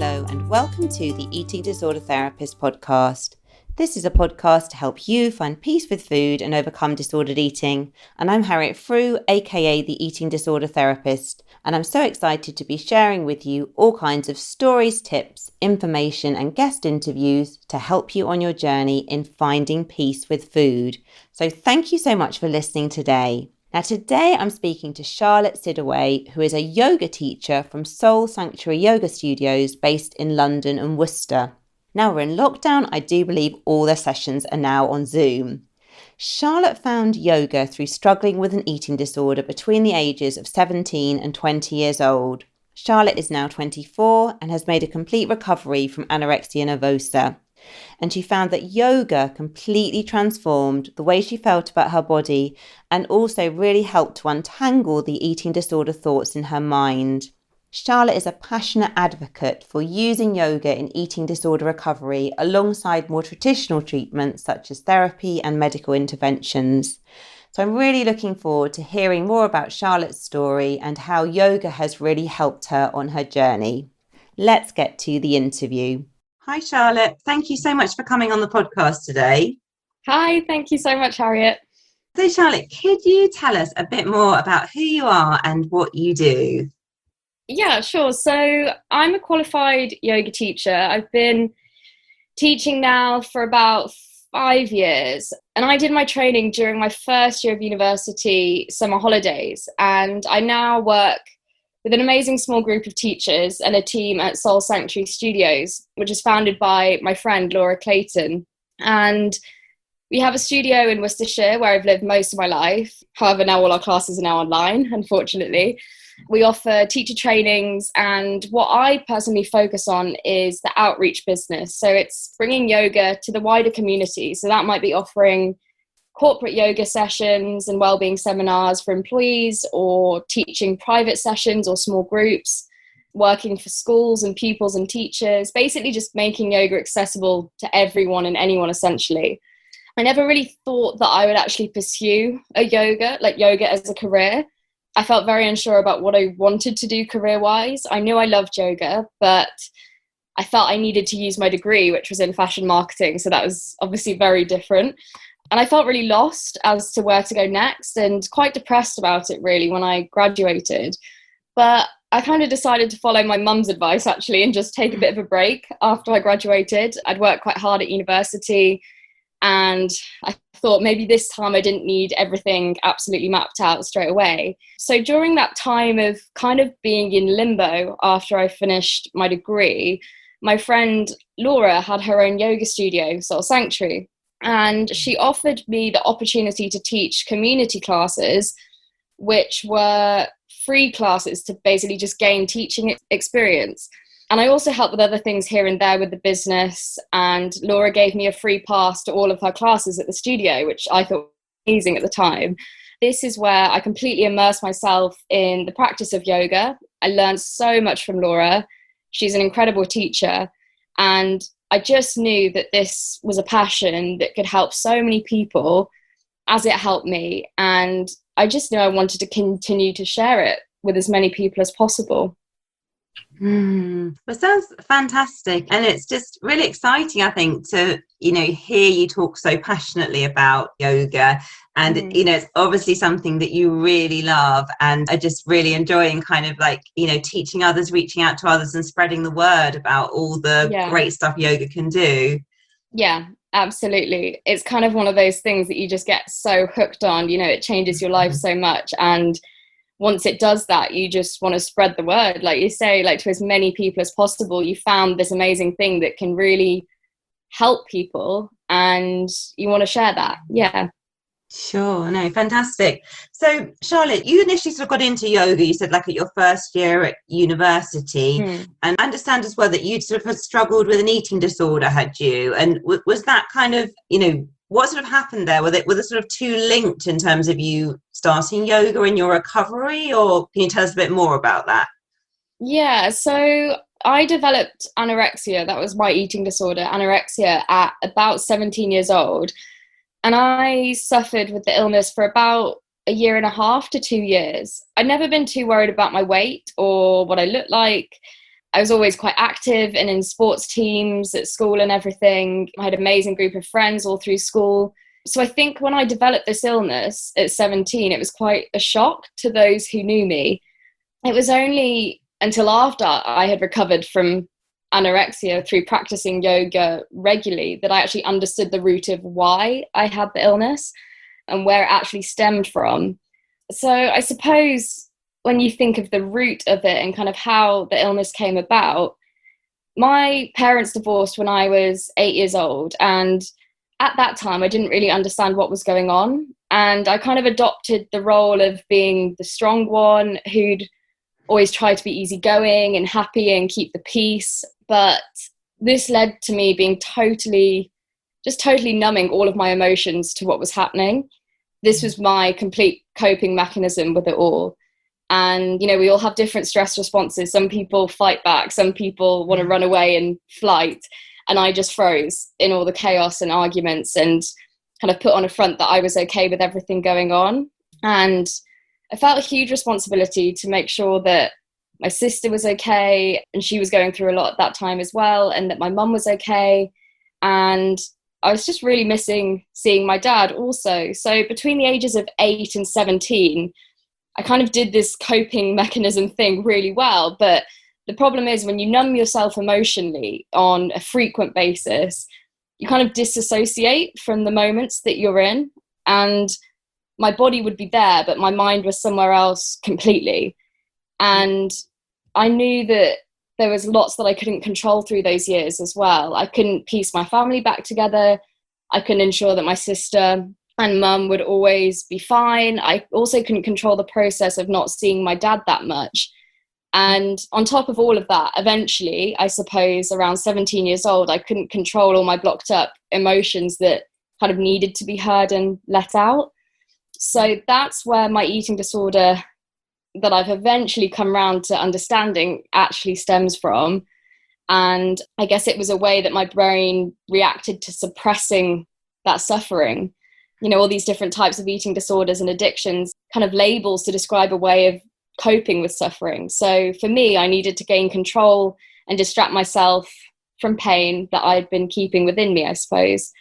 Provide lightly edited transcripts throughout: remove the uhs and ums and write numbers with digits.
Hello and welcome to the Eating Disorder Therapist podcast. This is a podcast to help you find peace with food and overcome disordered eating. And I'm Harriet Frew, aka the Eating Disorder Therapist. And I'm so excited to be sharing with you all kinds of stories, tips, information and guest interviews to help you on your journey in finding peace with food. So thank you so much for listening today. Now today I'm speaking to Charlotte Sidaway, who is a yoga teacher from Soul Sanctuary Yoga Studios based in London and Worcester. Now we're in lockdown, I do believe all their sessions are now on Zoom. Charlotte found yoga through struggling with an eating disorder between the ages of 17 and 20 years old. Charlotte is now 24 and has made a complete recovery from anorexia nervosa. And she found that yoga completely transformed the way she felt about her body and also really helped to untangle the eating disorder thoughts in her mind. Charlotte is a passionate advocate for using yoga in eating disorder recovery alongside more traditional treatments such as therapy and medical interventions. So I'm really looking forward to hearing more about Charlotte's story and how yoga has really helped her on her journey. Let's get to the interview. Hi, Charlotte. Thank you so much for coming on the podcast today. Hi, thank you so much, Harriet. So, Charlotte, could you tell us a bit more about who you are and what you do? Yeah, sure. So I'm a qualified yoga teacher. I've been teaching now for about 5 years, and I did my training during my first year of university summer holidays, and I now work with an amazing small group of teachers and a team at Soul Sanctuary Studios, which is founded by my friend Laura Clayton. And we have a studio in Worcestershire where I've lived most of my life. However, now all our classes are now online, unfortunately. We offer teacher trainings, and what I personally focus on is the outreach business. So it's bringing yoga to the wider community. So that might be offering corporate yoga sessions and wellbeing seminars for employees, or teaching private sessions or small groups, working for schools and pupils and teachers, basically just making yoga accessible to everyone and anyone essentially. I never really thought that I would actually pursue yoga as a career. I felt very unsure about what I wanted to do career-wise. I knew I loved yoga, but I felt I needed to use my degree, which was in fashion marketing. So that was obviously very different. And I felt really lost as to where to go next and quite depressed about it really when I graduated. But I kind of decided to follow my mum's advice actually and just take a bit of a break after I graduated. I'd worked quite hard at university, and I thought maybe this time I didn't need everything absolutely mapped out straight away. So during that time of kind of being in limbo after I finished my degree, my friend Laura had her own yoga studio, Soul Sanctuary. And she offered me the opportunity to teach community classes, which were free classes to basically just gain teaching experience. And I also helped with other things here and there with the business. And Laura gave me a free pass to all of her classes at the studio, which I thought was amazing at the time. This is where I completely immersed myself in the practice of yoga. I learned so much from Laura. She's an incredible teacher. And I just knew that this was a passion that could help so many people as it helped me. And I just knew I wanted to continue to share it with as many people as possible. Well, sounds fantastic. And it's just really exciting, I think, to, hear you talk so passionately about yoga. And, it's obviously something that you really love and are just really enjoying kind of teaching others, reaching out to others and spreading the word about all the great stuff yoga can do. Yeah, absolutely. It's kind of one of those things that you just get so hooked on, it changes your life so much. And once it does that, you just want to spread the word, like you say, to as many people as possible. You found this amazing thing that can really help people and you want to share that. Yeah. Sure. No, fantastic. So, Charlotte, you initially sort of got into yoga, you said at your first year at university. And I understand as well that you'd sort of had struggled with an eating disorder, had you? And was that kind of, what sort of happened there? Were they sort of two linked in terms of you starting yoga and your recovery, or can you tell us a bit more about that? Yeah, so I developed anorexia. That was my eating disorder, anorexia, at about 17 years old. And I suffered with the illness for about 1.5 to 2 years. I'd never been too worried about my weight or what I looked like. I was always quite active and in sports teams at school and everything. I had an amazing group of friends all through school. So I think when I developed this illness at 17, it was quite a shock to those who knew me. It was only until after I had recovered from anorexia through practicing yoga regularly that I actually understood the root of why I had the illness and where it actually stemmed from. So I suppose when you think of the root of it and kind of how the illness came about, my parents divorced when I was 8 years old. And at that time, I didn't really understand what was going on. And I kind of adopted the role of being the strong one who'd always try to be easygoing and happy and keep the peace. But this led to me being totally numbing all of my emotions to what was happening. This was my complete coping mechanism with it all. And, you know, we all have different stress responses. Some people fight back, some people want to run away in flight. And I just froze in all the chaos and arguments and kind of put on a front that I was okay with everything going on. And I felt a huge responsibility to make sure that my sister was okay, and she was going through a lot at that time as well, and that my mum was okay. And I was just really missing seeing my dad also. So between the ages of 8 and 17, I kind of did this coping mechanism thing really well. But the problem is when you numb yourself emotionally on a frequent basis, you kind of disassociate from the moments that you're in. And my body would be there, but my mind was somewhere else completely. And I knew that there was lots that I couldn't control through those years as well. I couldn't piece my family back together. I couldn't ensure that my sister and mum would always be fine. I also couldn't control the process of not seeing my dad that much. And on top of all of that, eventually, I suppose around 17 years old, I couldn't control all my blocked up emotions that kind of needed to be heard and let out. So that's where my eating disorder that I've eventually come around to understanding actually stems from. And I guess it was a way that my brain reacted to suppressing that suffering. You know, all these different types of eating disorders and addictions, kind of labels to describe a way of coping with suffering. So for me, I needed to gain control and distract myself from pain that I'd been keeping within me, I suppose.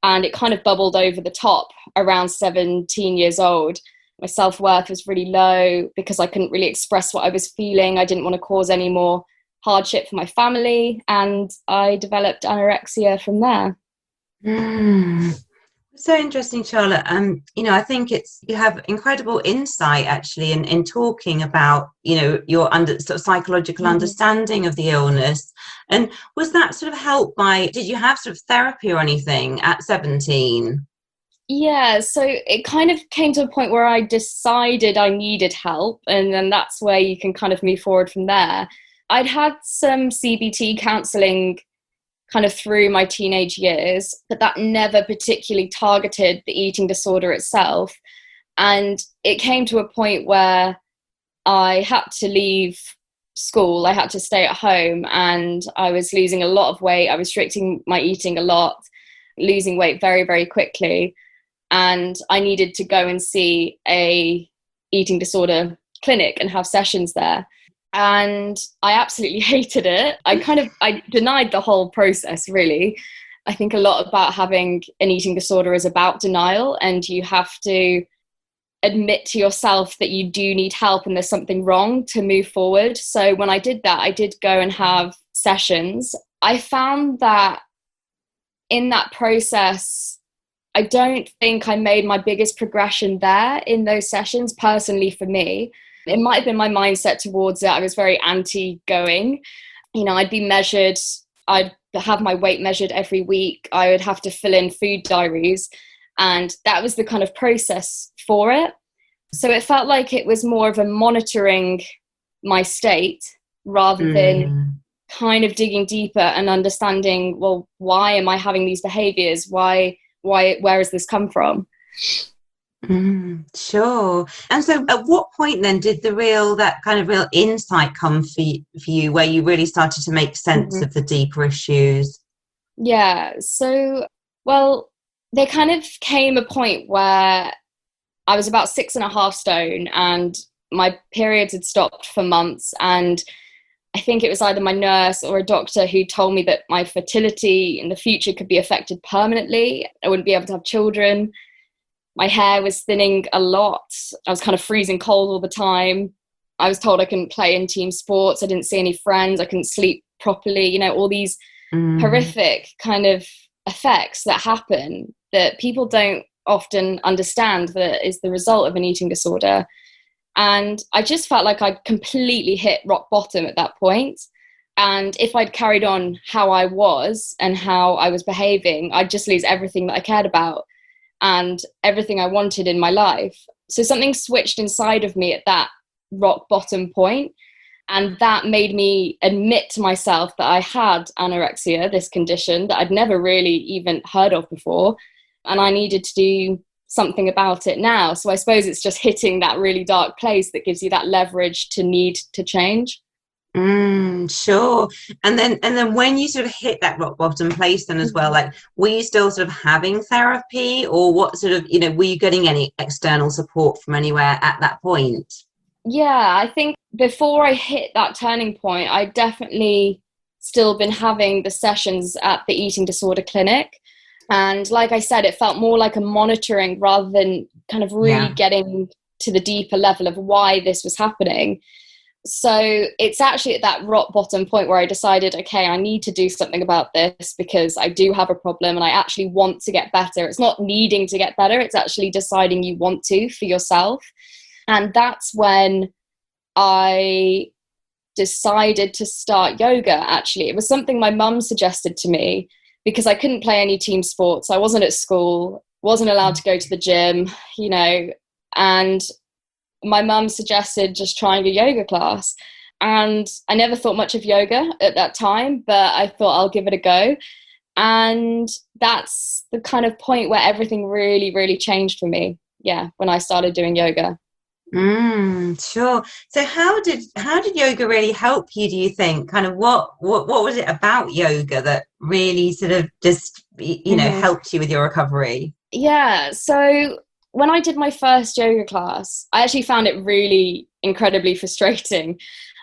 And it kind of bubbled over the top around 17 years old. My self-worth was really low because I couldn't really express what I was feeling. I didn't want to cause any more hardship for my family. And I developed anorexia from there. So interesting, Charlotte. I think you have incredible insight actually in talking about, your sort of psychological understanding of the illness. And was that sort of helped by, did you have sort of therapy or anything at 17? Yeah, so it kind of came to a point where I decided I needed help, and then that's where you can kind of move forward from there. I'd had some CBT counselling kind of through my teenage years, but that never particularly targeted the eating disorder itself. And it came to a point where I had to leave school, I had to stay at home, and I was losing a lot of weight. I was restricting my eating a lot, losing weight very, very quickly. And I needed to go and see a eating disorder clinic and have sessions there. And I absolutely hated it. I denied the whole process, really. I think a lot about having an eating disorder is about denial, and you have to admit to yourself that you do need help and there's something wrong to move forward. So when I did that, I did go and have sessions. I found that in that process, I don't think I made my biggest progression there in those sessions, personally for me. It might have been my mindset towards it. I was very anti-going. I'd be measured. I'd have my weight measured every week. I would have to fill in food diaries. And that was the kind of process for it. So it felt like it was more of a monitoring my state rather than kind of digging deeper and understanding, well, why am I having these behaviors? Where has this come from? Sure. And so at what point then did that kind of real insight come for you where you really started to make sense of the deeper issues? Yeah. So, well, there kind of came a point where I was about 6.5 stone and my periods had stopped for months, and I think it was either my nurse or a doctor who told me that my fertility in the future could be affected permanently. I wouldn't be able to have children. My hair was thinning a lot. I was kind of freezing cold all the time. I was told I couldn't play in team sports. I didn't see any friends. I couldn't sleep properly. You know, all these horrific kind of effects that happen that people don't often understand that is the result of an eating disorder. And I just felt like I'd completely hit rock bottom at that point. And if I'd carried on how I was and how I was behaving, I'd just lose everything that I cared about and everything I wanted in my life. So something switched inside of me at that rock bottom point, and that made me admit to myself that I had anorexia, this condition that I'd never really even heard of before, and I needed to do something about it now. So I suppose it's just hitting that really dark place that gives you that leverage to need to change. Sure. And then when you sort of hit that rock bottom place then as well, like, were you still sort of having therapy, or what sort of, you know, were you getting any external support from anywhere at that point? Yeah, I think before I hit that turning point, I definitely still been having the sessions at the eating disorder clinic. And like I said, it felt more like a monitoring rather than kind of really getting to the deeper level of why this was happening. So it's actually at that rock bottom point where I decided, okay, I need to do something about this because I do have a problem and I actually want to get better. It's not needing to get better. It's actually deciding you want to for yourself. And that's when I decided to start yoga, actually. It was something my mum suggested to me because I couldn't play any team sports. I wasn't at school, wasn't allowed to go to the gym, you know, and my mum suggested just trying a yoga class. And I never thought much of yoga at that time, but I thought I'll give it a go. And that's the kind of point where everything really, really changed for me. Yeah, when I started doing yoga. Sure. So how did yoga really help you, do you think? Kind of what was it about yoga that really sort of just, you know, helped you with your recovery? Yeah, so when I did my first yoga class, I actually found it really incredibly frustrating.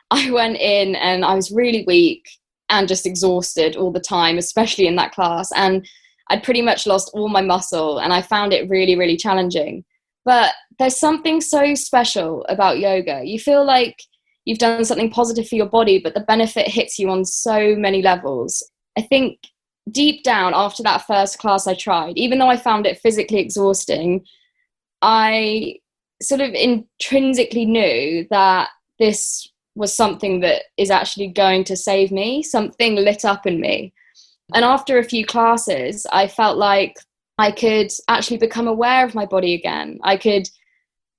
I went in and I was really weak and just exhausted all the time, especially in that class. And I'd pretty much lost all my muscle and I found it really, really challenging. But there's something so special about yoga. You feel like you've done something positive for your body, but the benefit hits you on so many levels. I think deep down after that first class I tried, even though I found it physically exhausting, I sort of intrinsically knew that this was something that is actually going to save me. Something lit up in me. And after a few classes, I felt like I could actually become aware of my body again. I could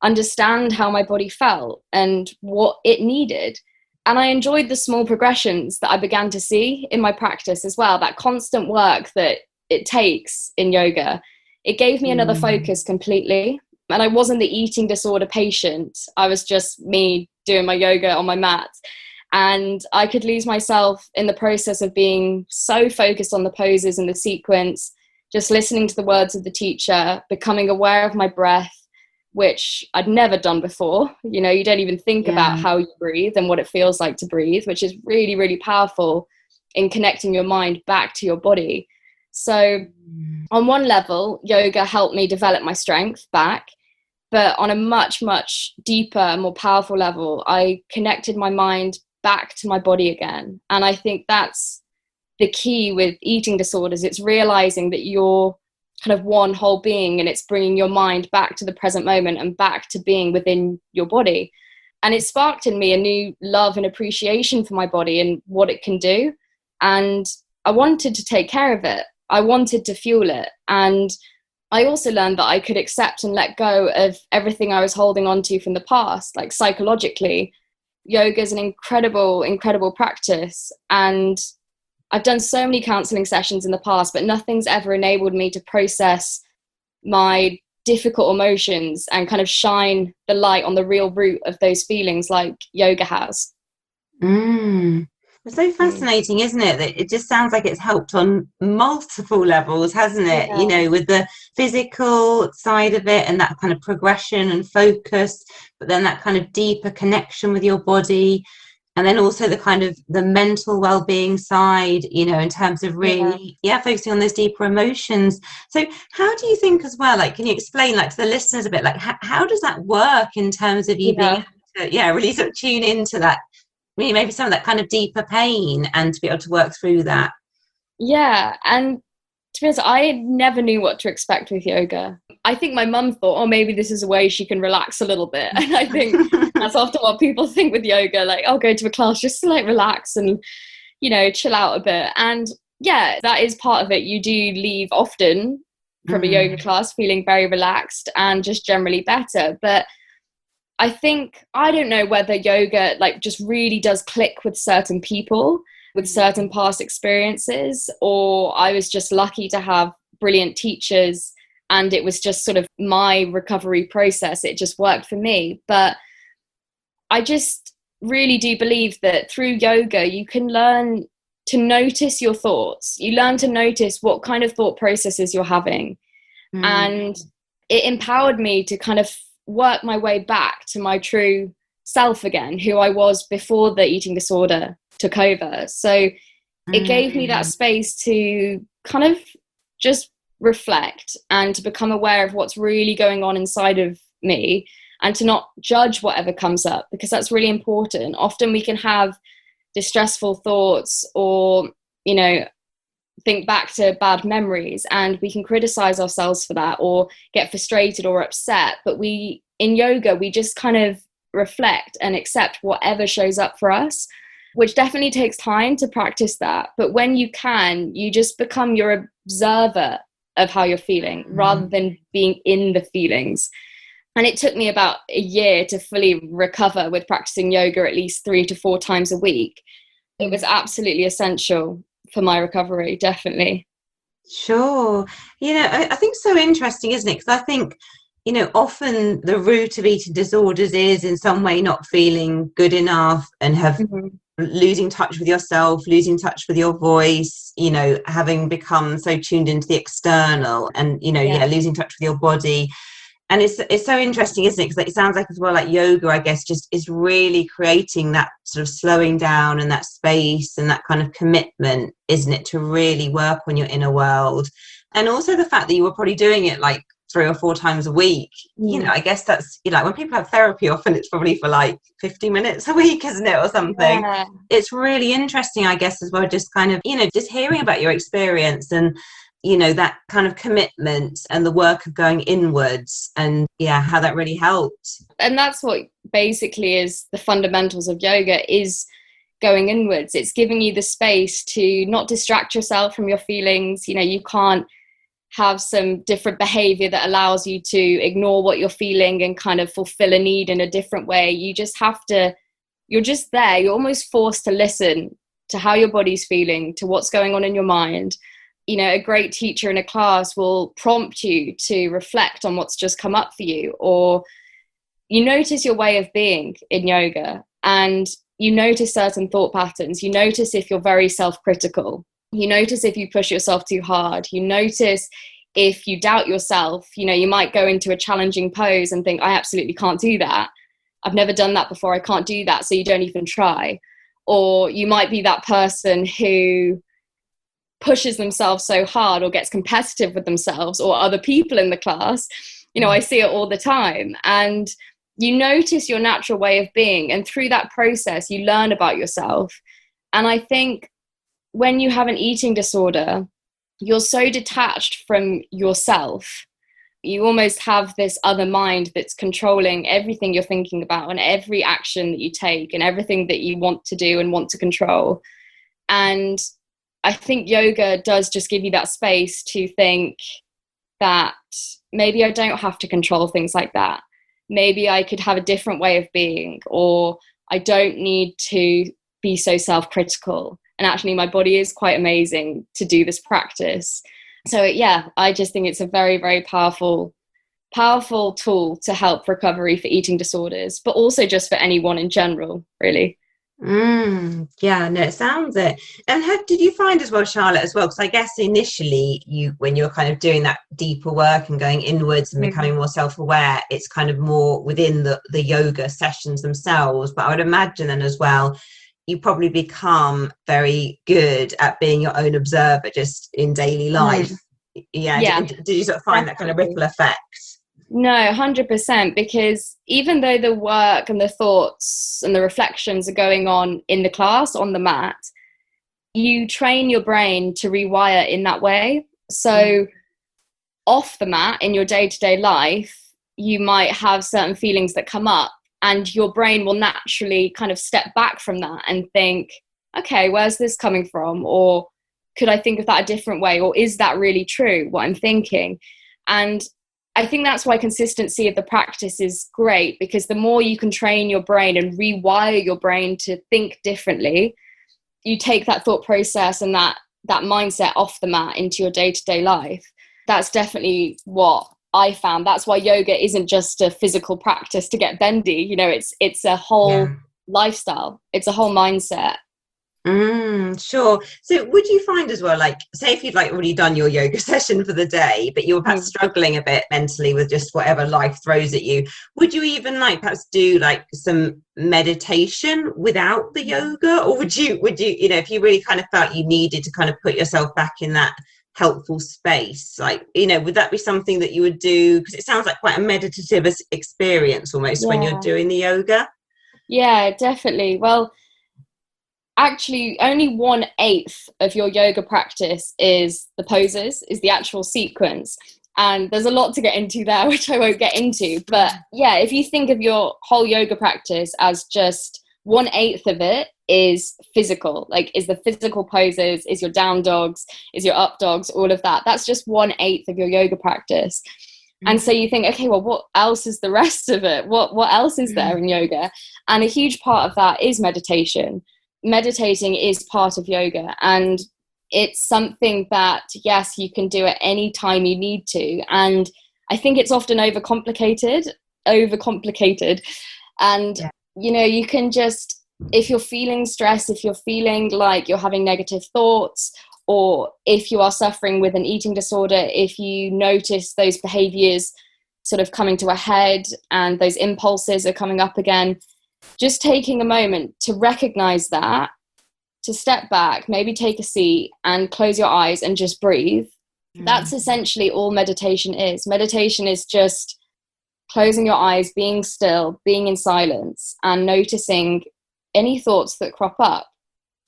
understand how my body felt and what it needed. And I enjoyed the small progressions that I began to see in my practice as well, that constant work that it takes in yoga. It gave me another focus completely. And I wasn't the eating disorder patient. I was just me doing my yoga on my mat. And I could lose myself in the process of being so focused on the poses and the sequence, just listening to the words of the teacher, becoming aware of my breath, which I'd never done before. You know, you don't even think about how you breathe and what it feels like to breathe, which is really, really powerful in connecting your mind back to your body. So on one level, yoga helped me develop my strength back. But on a much, much deeper, more powerful level, I connected my mind back to my body again. And I think that's the key with eating disorders. It's realizing that you're kind of one whole being, and it's bringing your mind back to the present moment and back to being within your body. And it sparked in me a new love and appreciation for my body and what it can do. And I wanted to take care of it. I wanted to fuel it. And I also learned that I could accept and let go of everything I was holding on to from the past, like psychologically. Yoga is an incredible, incredible practice. And I've done so many counseling sessions in the past, but nothing's ever enabled me to process my difficult emotions and kind of shine the light on the real root of those feelings like yoga has. It's so fascinating, isn't it? That it just sounds like it's helped on multiple levels, hasn't it? Yeah. You know, with the physical side of it and that kind of progression and focus, but then that kind of deeper connection with your body. And then also the kind of the mental well-being side, you know, in terms of really, focusing on those deeper emotions. So how do you think as well, like, can you explain, like, to the listeners a bit, like, how does that work in terms of you being able to, really sort of tune into that, maybe some of that kind of deeper pain and to be able to work through that? Yeah, and to be honest, I never knew what to expect with yoga. I think my mum thought, oh, maybe this is a way she can relax a little bit. And I think that's often what people think with yoga, like, I'll go to a class just to like relax and, you know, chill out a bit. And yeah, that is part of it. You do leave often from a yoga class feeling very relaxed and just generally better. But I think, I don't know whether yoga like just really does click with certain people, with certain past experiences, or I was just lucky to have brilliant teachers and it was just sort of my recovery process. It just worked for me. But I just really do believe that through yoga, you can learn to notice your thoughts. You learn to notice what kind of thought processes you're having. And it empowered me to kind of work my way back to my true self again, who I was before the eating disorder took over. So it gave me that space to kind of just reflect and to become aware of what's really going on inside of me and to not judge whatever comes up, because that's really important. Often we can have distressful thoughts or, you know, think back to bad memories and we can criticize ourselves for that or get frustrated or upset. But in yoga, we just kind of reflect and accept whatever shows up for us, which definitely takes time to practice that. But when you can, you just become your observer of how you're feeling rather than being in the feelings. And it took me about a year to fully recover with practicing yoga at least 3 to 4 times a week. It was absolutely essential for my recovery, definitely. Sure. You know, I think so interesting, isn't it? Because I think, you know, often the root of eating disorders is in some way not feeling good enough and losing touch with yourself, losing touch with your voice, you know, having become so tuned into the external and, you know, losing touch with your body. And it's so interesting, isn't it? Because it sounds like as well, like yoga, I guess, just is really creating that sort of slowing down and that space and that kind of commitment, isn't it, to really work on your inner world. And also the fact that you were probably doing it like 3 or 4 times a week. You know, I guess that's, you know, when people have therapy, often it's probably for like 50 minutes a week, isn't it, or something. It's really interesting, I guess, as well, just kind of, you know, just hearing about your experience and, you know, that kind of commitment and the work of going inwards and how that really helped. And that's what basically is the fundamentals of yoga, is going inwards. It's giving you the space to not distract yourself from your feelings. You know, you can't have some different behavior that allows you to ignore what you're feeling and kind of fulfill a need in a different way. You just have to, you're just there. You're almost forced to listen to how your body's feeling, to what's going on in your mind. You know, a great teacher in a class will prompt you to reflect on what's just come up for you, or you notice your way of being in yoga and you notice certain thought patterns. You notice if you're very self-critical. You notice if you push yourself too hard. You notice if you doubt yourself. You know, you might go into a challenging pose and think, I absolutely can't do that. I've never done that before. I can't do that. So you don't even try. Or you might be that person who pushes themselves so hard or gets competitive with themselves or other people in the class. You know, I see it all the time. And you notice your natural way of being. And through that process, you learn about yourself. And I think when you have an eating disorder, you're so detached from yourself. You almost have this other mind that's controlling everything you're thinking about and every action that you take and everything that you want to do and want to control. And I think yoga does just give you that space to think that maybe I don't have to control things like that. Maybe I could have a different way of being, or I don't need to be so self-critical. And actually my body is quite amazing to do this practice. So yeah, I just think it's a very, very powerful tool to help recovery for eating disorders, but also just for anyone in general, really. Yeah, no, it sounds it. And did you find as well, Charlotte, as well, because I guess initially when you're kind of doing that deeper work and going inwards and becoming more self-aware, it's kind of more within the yoga sessions themselves. But I would imagine then as well, you probably become very good at being your own observer just in daily life. Yeah, Did you sort of find that kind of definitely. ripple effect? No, 100%, because even though the work and the thoughts and the reflections are going on in the class, on the mat, you train your brain to rewire in that way. So off the mat in your day-to-day life, you might have certain feelings that come up, and your brain will naturally kind of step back from that and think, okay, where's this coming from? Or could I think of that a different way? Or is that really true, what I'm thinking? And I think that's why consistency of the practice is great, because the more you can train your brain and rewire your brain to think differently, you take that thought process and that mindset off the mat into your day-to-day life. That's definitely what I found. That's why yoga isn't just a physical practice to get bendy. You know, it's a whole lifestyle. It's a whole mindset. Sure. So would you find as well, like, say if you'd like already done your yoga session for the day, but you're perhaps struggling a bit mentally with just whatever life throws at you, would you even like perhaps do like some meditation without the yoga? Or would you, you know, if you really kind of felt you needed to kind of put yourself back in that helpful space, like, you know, would that be something that you would do? Because it sounds like quite a meditative experience almost when you're doing the yoga. Yeah, definitely. Well, actually only 1/8 of your yoga practice is the poses, is the actual sequence, and there's a lot to get into there which I won't get into. But yeah, if you think of your whole yoga practice as just 1/8 of it is physical, like is the physical poses, is your down dogs, is your up dogs, all of that, that's just 1/8 of your yoga practice. And so you think, okay, well, what else is the rest of it? What else is there in yoga? And a huge part of that is meditation. Meditating is part of yoga, and it's something that, yes, you can do at any time you need to. And I think it's often overcomplicated. And, you know, you can just, if you're feeling stressed, if you're feeling like you're having negative thoughts, or if you are suffering with an eating disorder, if you notice those behaviors sort of coming to a head and those impulses are coming up again, just taking a moment to recognize that, to step back, maybe take a seat and close your eyes and just breathe. That's essentially all meditation is. Meditation is just closing your eyes, being still, being in silence, and noticing any thoughts that crop up.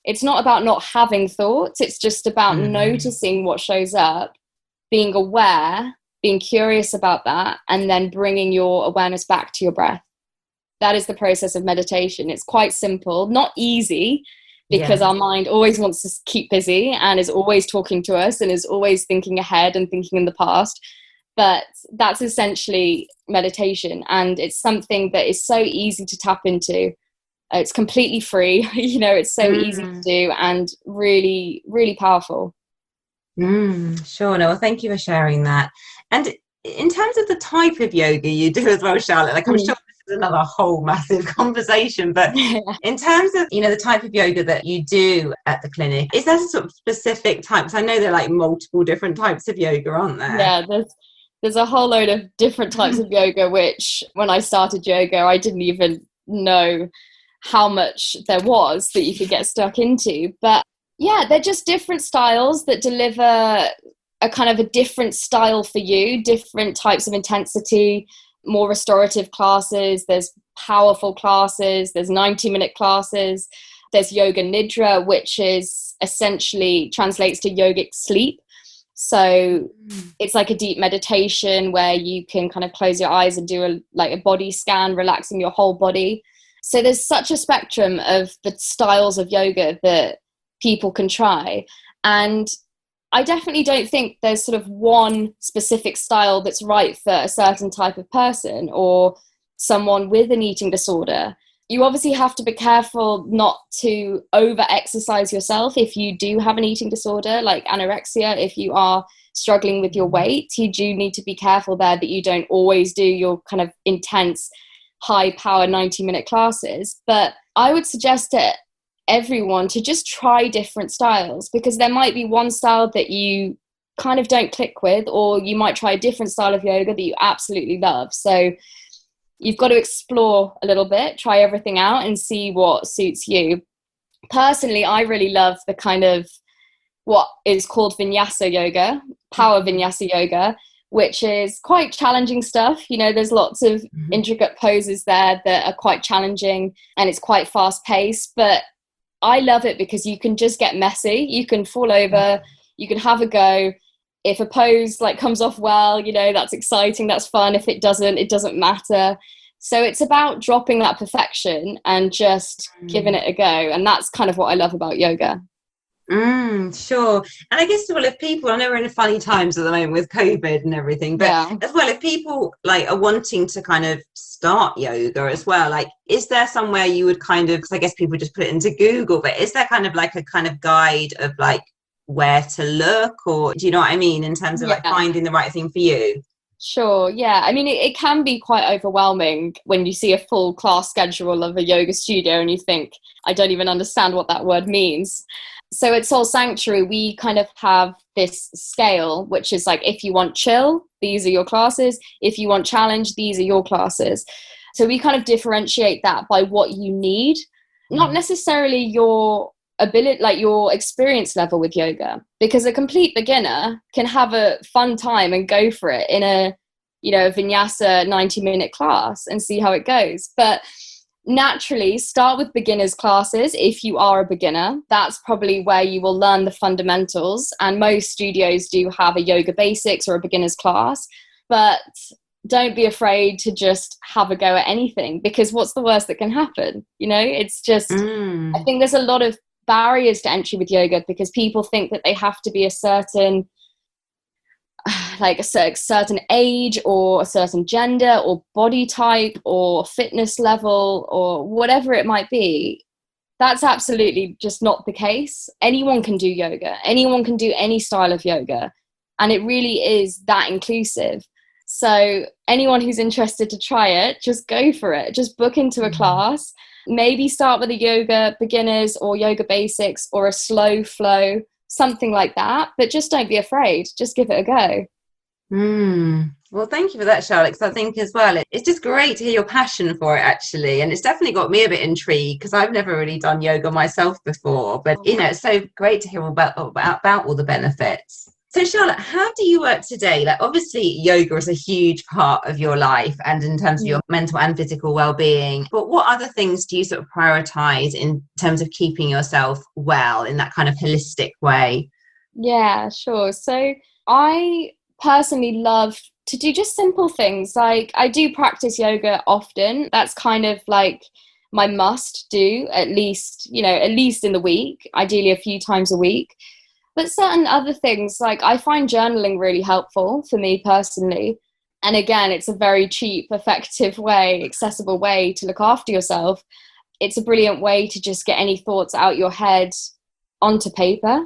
It's not about not having thoughts. It's just about noticing what shows up, being aware, being curious about that, and then bringing your awareness back to your breath. That is the process of meditation. It's quite simple, not easy, because our mind always wants to keep busy and is always talking to us and is always thinking ahead and thinking in the past. But that's essentially meditation. And it's something that is so easy to tap into. It's completely free. You know, it's so easy to do and really, really powerful. Sure. No, well, thank you for sharing that. And in terms of the type of yoga you do as well, Charlotte, like I'm sure this is another whole massive conversation, but in terms of, you know, the type of yoga that you do at the clinic, is there sort of specific types? I know there are like multiple different types of yoga, aren't there? Yeah, there's a whole load of different types of yoga, which when I started yoga, I didn't even know how much there was that you could get stuck into. But yeah, they're just different styles that deliver a kind of a different style for you, different types of intensity, more restorative classes, there's powerful classes, there's 90-minute classes, there's yoga nidra, which is essentially translates to yogic sleep. So it's like a deep meditation where you can kind of close your eyes and do a body scan, relaxing your whole body. So there's such a spectrum of the styles of yoga that people can try. And I definitely don't think there's sort of one specific style that's right for a certain type of person or someone with an eating disorder. You obviously have to be careful not to over-exercise yourself if you do have an eating disorder, like anorexia. If you are struggling with your weight, you do need to be careful there that you don't always do your kind of intense, high-power 90-minute classes. But I would suggest to everyone to just try different styles, because there might be one style that you kind of don't click with, or you might try a different style of yoga that you absolutely love. So you've got to explore a little bit, try everything out and see what suits you. personally, I really love the kind of what is called vinyasa yoga, power vinyasa yoga, which is quite challenging stuff. You know, there's lots of intricate poses there that are quite challenging, and it's quite fast paced, but I love it because you can just get messy. You can fall over, you can have a go. If a pose like comes off well, you know, that's exciting, that's fun. If it doesn't matter. So it's about dropping that perfection and just giving it a go. And that's kind of what I love about yoga. Sure. And I guess, well, if people, I know we're in funny times at the moment with COVID and everything, but as well, if people like are wanting to kind of start yoga as well, like, is there somewhere you would kind of, because I guess people just put it into Google, but is there kind of like a kind of guide of like where to look, or do you know what I mean, in terms of like finding the right thing for you? Sure, yeah. I mean, it can be quite overwhelming when you see a full class schedule of a yoga studio and you think, I don't even understand what that word means. So at Soul Sanctuary, we kind of have this scale, which is like, if you want chill, these are your classes. If you want challenge, these are your classes. So we kind of differentiate that by what you need, not necessarily your ability, like your experience level with yoga, because a complete beginner can have a fun time and go for it in a, you know, vinyasa 90-minute class and see how it goes. But naturally, start with beginners classes. If you are a beginner, that's probably where you will learn the fundamentals, and most studios do have a yoga basics or a beginners class. But don't be afraid to just have a go at anything, because what's the worst that can happen? You know, it's just I think there's a lot of barriers to entry with yoga because people think that they have to be a certain like a certain age or a certain gender or body type or fitness level or whatever it might be. That's absolutely just not the case. Anyone can do yoga. Anyone can do any style of yoga. And it really is that inclusive. So anyone who's interested to try it, just go for it. Just book into a class. Maybe start with a yoga beginners or yoga basics or a slow flow, something like that. But just don't be afraid. Just give it a go. Well, thank you for that, Charlotte, because I think as well, it's just great to hear your passion for it, actually. And it's definitely got me a bit intrigued because I've never really done yoga myself before. But, you know, it's so great to hear about all the benefits. So, Charlotte, how do you work today? Like, obviously, yoga is a huge part of your life and in terms of your mental and physical well-being. But what other things do you sort of prioritize in terms of keeping yourself well in that kind of holistic way? Yeah, sure. So I personally love to do just simple things. Like, I do practice yoga often. That's kind of like my must do, at least in the week, ideally a few times a week. But certain other things, like I find journaling really helpful for me personally. And again, it's a very cheap, effective way, accessible way to look after yourself. It's a brilliant way to just get any thoughts out your head onto paper.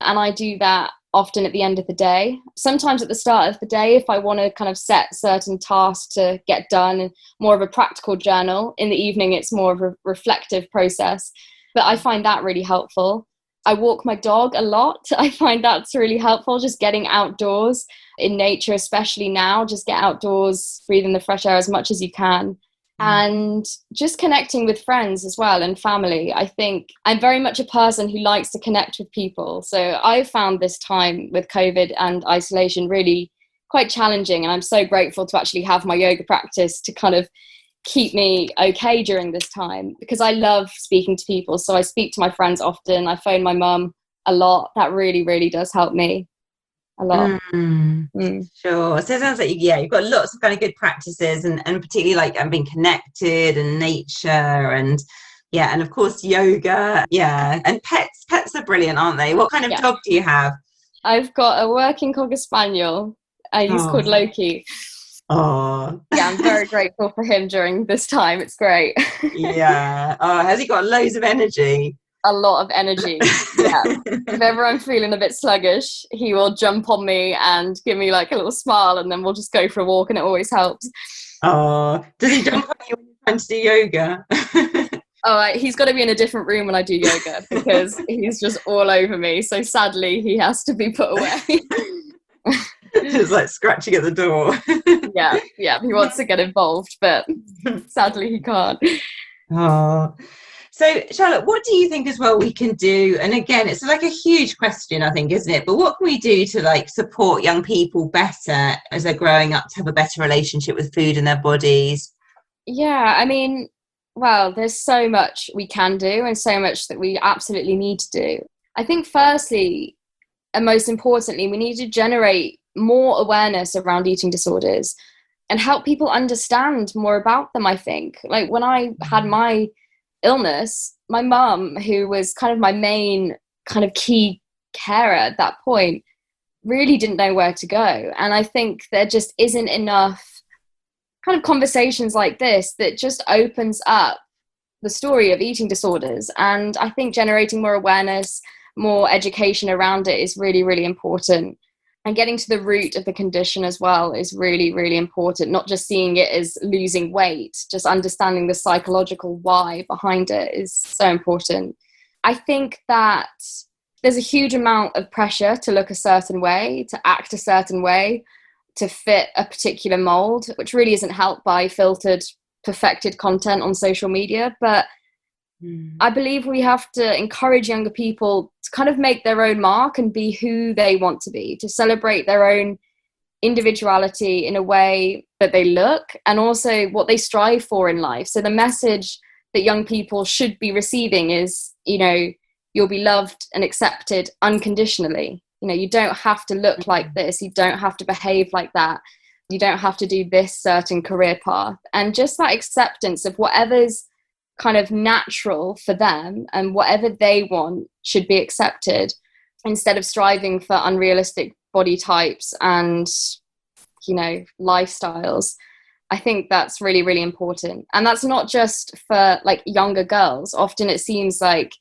And I do that often at the end of the day. Sometimes at the start of the day, if I want to kind of set certain tasks to get done, more of a practical journal. In the evening, it's more of a reflective process. But I find that really helpful. I walk my dog a lot. I find that's really helpful, just getting outdoors in nature, especially now. Just get outdoors, breathe in the fresh air as much as you can. And just connecting with friends as well and family. I think I'm very much a person who likes to connect with people. So I found this time with COVID and isolation really quite challenging. And I'm so grateful to actually have my yoga practice to kind of keep me okay during this time, because I love speaking to people. So I speak to my friends often. I phone my mum a lot. That really, really does help me a lot. Sure. So it sounds like you've got lots of kind of good practices and particularly like being connected and nature and and of course yoga. And pets are brilliant, aren't they? What kind of dog do you have? I've got a working Cocker Spaniel. He's called Loki. Oh, I'm very grateful for him during this time. It's great. Has he got loads of energy? A lot of energy. If ever I'm feeling a bit sluggish, he will jump on me and give me like a little smile, and then we'll just go for a walk, and it always helps. Does he jump on you when you're trying to do yoga? He's got to be in a different room when I do yoga because he's just all over me. So sadly, he has to be put away. Just like scratching at the door. He wants to get involved, but sadly he can't. So, Charlotte, what do you think as well we can do? And again, it's like a huge question, I think, isn't it? But what can we do to like support young people better as they're growing up to have a better relationship with food and their bodies? Yeah, I mean, well, there's so much we can do and so much that we absolutely need to do. I think firstly, and most importantly, we need to generate more awareness around eating disorders and help people understand more about them, I think. Like when I had my illness, my mum, who was kind of my main kind of key carer at that point, really didn't know where to go. And I think there just isn't enough kind of conversations like this that just opens up the story of eating disorders. And I think generating more awareness, more education around it is really, really important. And getting to the root of the condition as well is really, really important. Not just seeing it as losing weight, just understanding the psychological why behind it is so important. I think that there's a huge amount of pressure to look a certain way, to act a certain way, to fit a particular mold, which really isn't helped by filtered, perfected content on social media. But I believe we have to encourage younger people to kind of make their own mark and be who they want to be, to celebrate their own individuality in a way that they look and also what they strive for in life. So the message that young people should be receiving is, you know, you'll be loved and accepted unconditionally. You know, you don't have to look like this. You don't have to behave like that. You don't have to do this certain career path. And just that acceptance of whatever's kind of natural for them and whatever they want should be accepted, instead of striving for unrealistic body types and, you know, lifestyles. I think that's really, really important. And that's not just for like younger girls. Often it seems like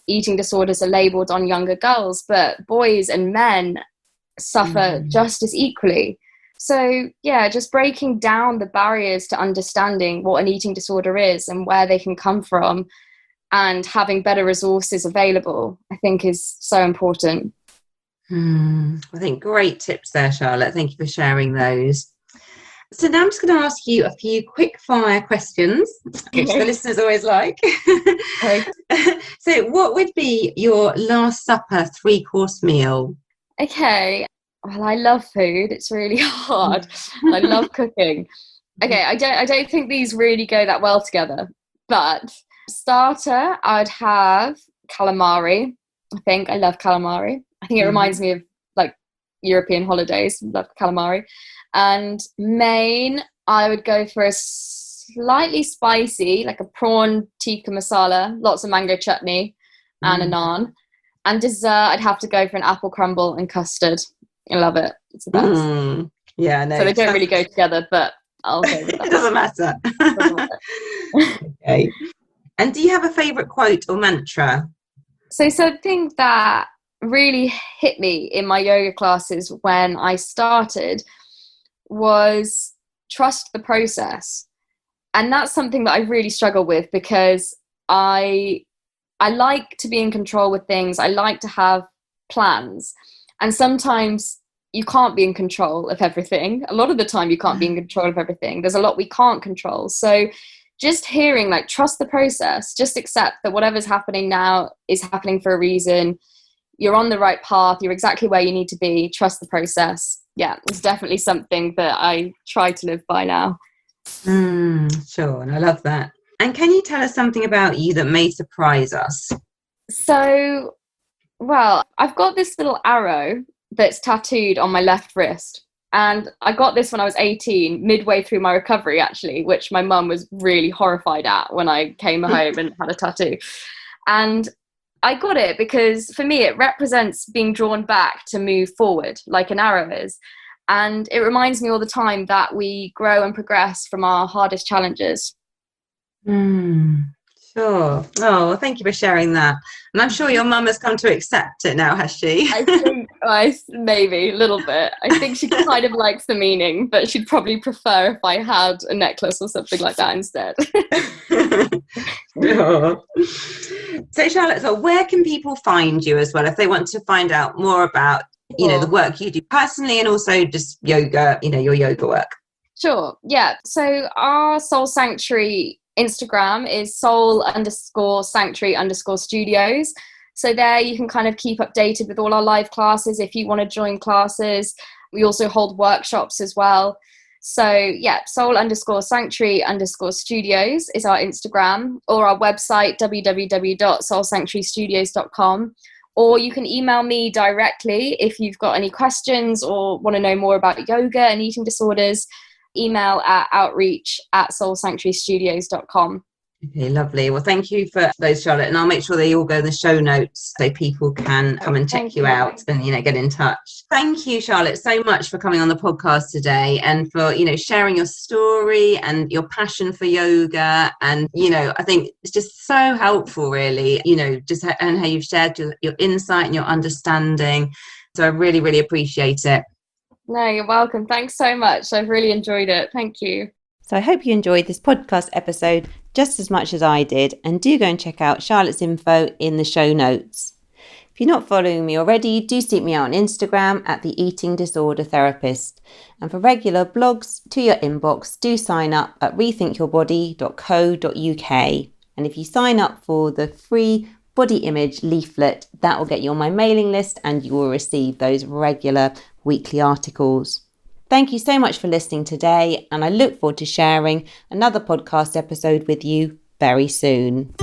eating disorders are labeled on younger girls, but boys and men suffer just as equally. So yeah, just breaking down the barriers to understanding what an eating disorder is and where they can come from, and having better resources available, I think is so important. I think great tips there, Charlotte. Thank you for sharing those. So now I'm just going to ask you a few quick fire questions, which the listeners always like. So what would be your last supper 3-course meal? Okay. Well, I love food. It's really hard. I love cooking. Okay, I don't think these really go that well together. But starter, I'd have calamari. I think I love calamari. I think it reminds me of like European holidays. Love calamari. And main, I would go for a slightly spicy, like a prawn tikka masala, lots of mango chutney, and a naan. And dessert, I'd have to go for an apple crumble and custard. I love it. It's the best. Yeah, no. So they don't really go together, but I'll go with that. It doesn't matter. Okay. And do you have a favourite quote or mantra? So something that really hit me in my yoga classes when I started was trust the process. And that's something that I really struggle with, because I like to be in control with things. I like to have plans. And sometimes you can't be in control of everything. A lot of the time you can't be in control of everything. There's a lot we can't control. So just hearing like, trust the process, just accept that whatever's happening now is happening for a reason. You're on the right path. You're exactly where you need to be. Trust the process. Yeah, it's definitely something that I try to live by now. Sure. And I love that. And can you tell us something about you that may surprise us? So, well, I've got this little arrow that's tattooed on my left wrist. And I got this when I was 18, midway through my recovery, actually, which my mum was really horrified at when I came home and had a tattoo. And I got it because for me, it represents being drawn back to move forward, like an arrow is. And it reminds me all the time that we grow and progress from our hardest challenges. Sure. Oh, well, thank you for sharing that. And I'm sure your mum has come to accept it now, has she? I think maybe a little bit. I think she kind of likes the meaning, but she'd probably prefer if I had a necklace or something like that instead. Sure. So Charlotte, so where can people find you as well if they want to find out more about, you know, the work you do personally and also just yoga, you know, your yoga work? Sure. Yeah. So our Soul Sanctuary Instagram is soul_sanctuary_studios. So there you can kind of keep updated with all our live classes if you want to join classes. We also hold workshops as well. So yeah, soul_sanctuary_studios is our Instagram, or our website, www.soulsanctuarystudios.com. Or you can email me directly if you've got any questions or want to know more about yoga and eating disorders. Email at outreach@soulsanctuarystudios.com. Okay, lovely. Well, thank you for those, Charlotte, and I'll make sure they all go in the show notes so people can come and check you out and, get in touch. Thank you, Charlotte, so much for coming on the podcast today and for, sharing your story and your passion for yoga. And, I think it's just so helpful, really, and how you've shared your insight and your understanding. So I really, really appreciate it. No, you're welcome. Thanks so much. I've really enjoyed it. Thank you. So I hope you enjoyed this podcast episode just as much as I did, and do go and check out Charlotte's info in the show notes. If you're not following me already, do seek me out on Instagram at the Eating Disorder Therapist. And for regular blogs to your inbox, do sign up at rethinkyourbody.co.uk. And if you sign up for the free body image leaflet, that will get you on my mailing list and you will receive those regular weekly articles. Thank you so much for listening today, and I look forward to sharing another podcast episode with you very soon.